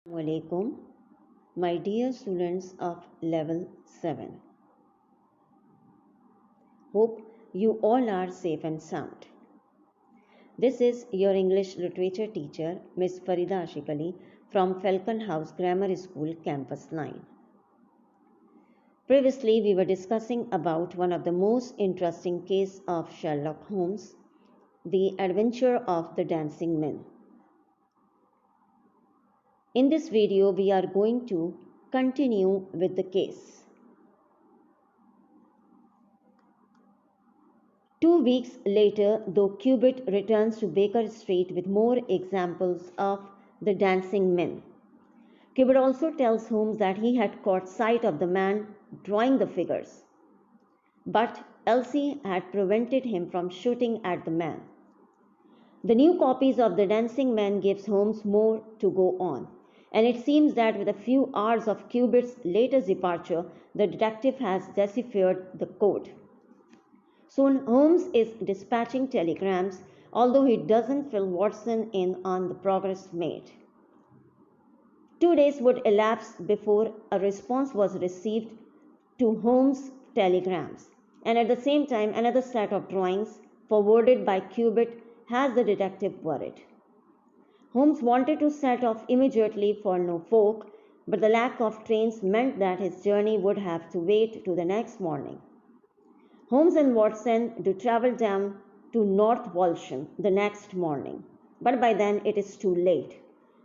Assalamualaikum, my dear students of level 7. Hope you all are safe and sound. This is your English literature teacher, Miss Fareeda Ashiq from Falcon House Grammar School, Campus 9. Previously, we were discussing about one of the most interesting cases of Sherlock Holmes, the adventure of the dancing men. In this video, we are going to continue with the case. 2 weeks later, though Cubitt returns to Baker Street with more examples of the dancing men. Cubitt also tells Holmes that he had caught sight of the man drawing the figures, but Elsie had prevented him from shooting at the man. The new copies of the dancing men gives Holmes more to go on, and it seems that with a few hours of Cubitt's latest departure, the detective has deciphered the code. Soon Holmes is dispatching telegrams, although he doesn't fill Watson in on the progress made. 2 days would elapse before a response was received to Holmes' telegrams, and at the same time another set of drawings forwarded by Cubitt has the detective worried. Holmes wanted to set off immediately for Norfolk, but the lack of trains meant that his journey would have to wait to the next morning. Holmes and Watson do travel down to North Walsham the next morning, but by then it is too late,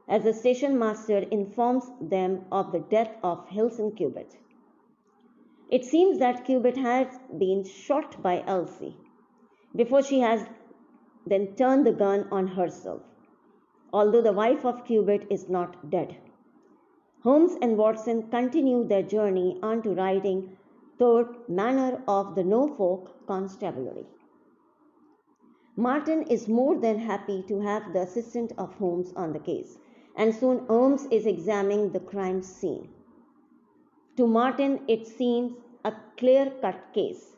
as the station master informs them of the death of Hilton Cubitt. It seems that Cubitt has been shot by Elsie before she has then turned the gun on herself, although the wife of Cubitt is not dead. Holmes and Watson continue their journey on to riding third manor of the Norfolk Constabulary. Martin is more than happy to have the assistant of Holmes on the case, and soon Holmes is examining the crime scene. To Martin, it seems a clear-cut case,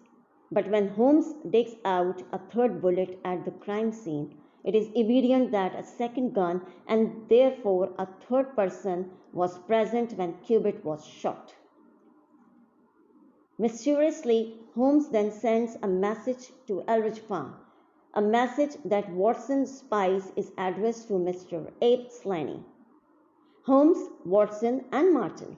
but when Holmes digs out a third bullet at the crime scene, it is evident that a second gun and therefore a third person was present when Cubitt was shot. Mysteriously, Holmes then sends a message to L-VII, a message that Watson spies is addressed to Mr. Ape Slanny. Holmes, Watson, and Martin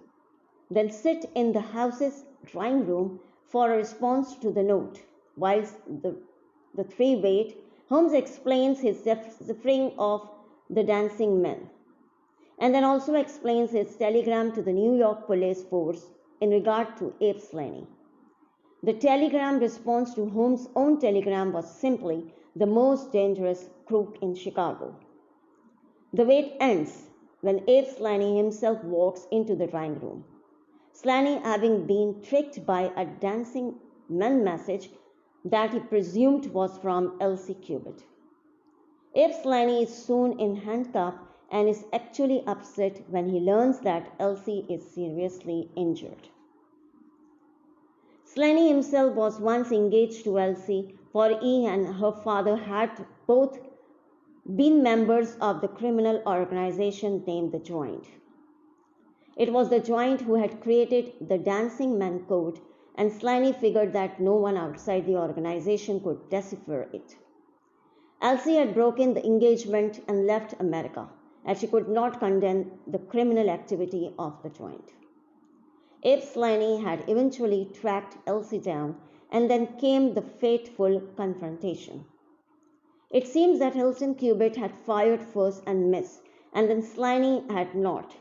then sit in the house's drawing room for a response to the note. Whilst the three wait, Holmes explains his suffering of the dancing men, and then also explains his telegram to the New York police force in regard to Ape Slanny. The telegram response to Holmes' own telegram was simply the most dangerous crook in Chicago. The wait ends when Ape Slanny himself walks into the drawing room. Slanny, having been tricked by a dancing man message that he presumed was from Elsie Cubitt. Ape Slanny is soon in handcuffs and is actually upset when he learns that Elsie is seriously injured. Slanny himself was once engaged to Elsie, for he and her father had both been members of the criminal organization named the Joint. It was the Joint who had created the Dancing Man Code, and Slanny figured that no one outside the organization could decipher it. Elsie had broken the engagement and left America, as she could not condemn the criminal activity of the Joint. Ape Slanny had eventually tracked Elsie down, and then came the fateful confrontation. It seems that Hilton Cubitt had fired first and missed, and then Slanny had not.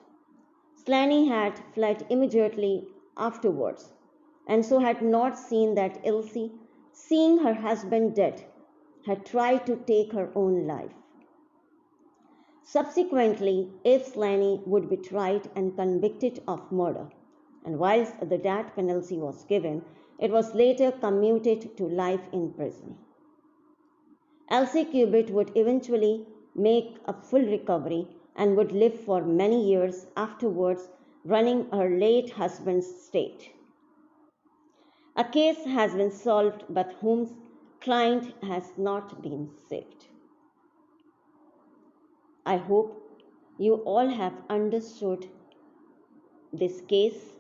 Slanny had fled immediately afterwards, and so had not seen that Elsie, seeing her husband dead, had tried to take her own life. Subsequently, Ape Slanny would be tried and convicted of murder, and whilst the death penalty was given, it was later commuted to life in prison. Elsie Cubitt would eventually make a full recovery and would live for many years afterwards, running her late husband's estate. A case has been solved, but Holmes' client has not been saved. I hope you all have understood this case.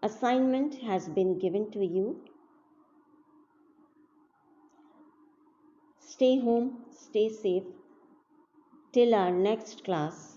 Assignment has been given to you. Stay home, stay safe till our next class.